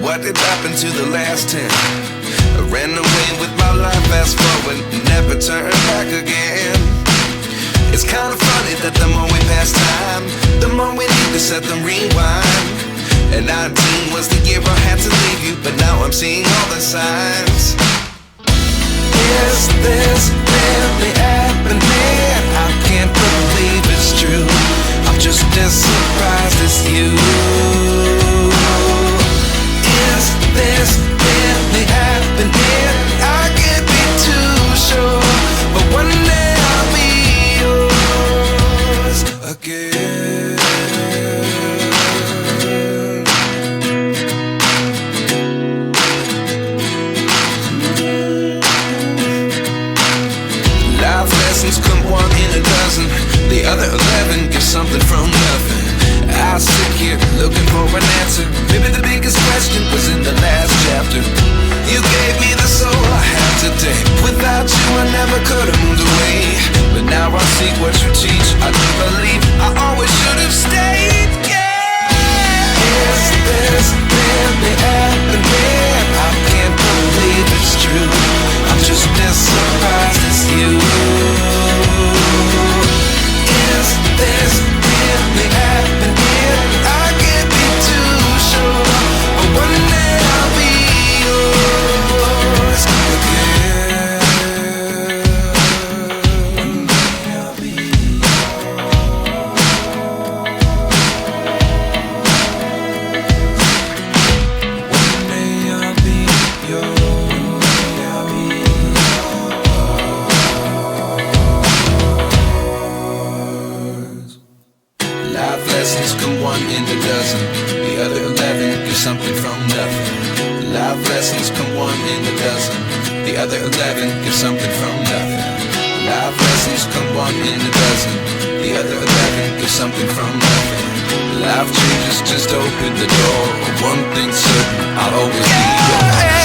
what did happen to the last 10? I ran away with my life, fast forward, never turn back again. It's kinda funny that the more we pass time, the more we need to set the rewind. And 19 was the year I had to leave you, but now I'm seeing all the signs. Is this really happening? I can't believe it's true. I'm just as surprised as you. Is this really happening? I can't be too sure, but one day I'll be yours again. Life lessons come one in a dozen. The other 11 give something from nothing. I sit here looking for an answer. Maybe the biggest question was in the last chapter. You gave me the soul I have today. Without you I never could have moved away. But now I see what you teach. I do believe I always should have stayed. Yeah. Is this really happening? I can't believe it's true. I'm just as surprised as you. Is this really happening? I can't be too sure, but one day I'll be yours again. One day I'll be One day I'll be yours. Life lessons come one in a dozen. The other 11 give something from nothing. Life lessons come one in a dozen. The other 11 give something from nothing. Life lessons come one in a dozen. The other 11 give something from nothing. Life changes just open the door. One thing's certain, I'll always be yours.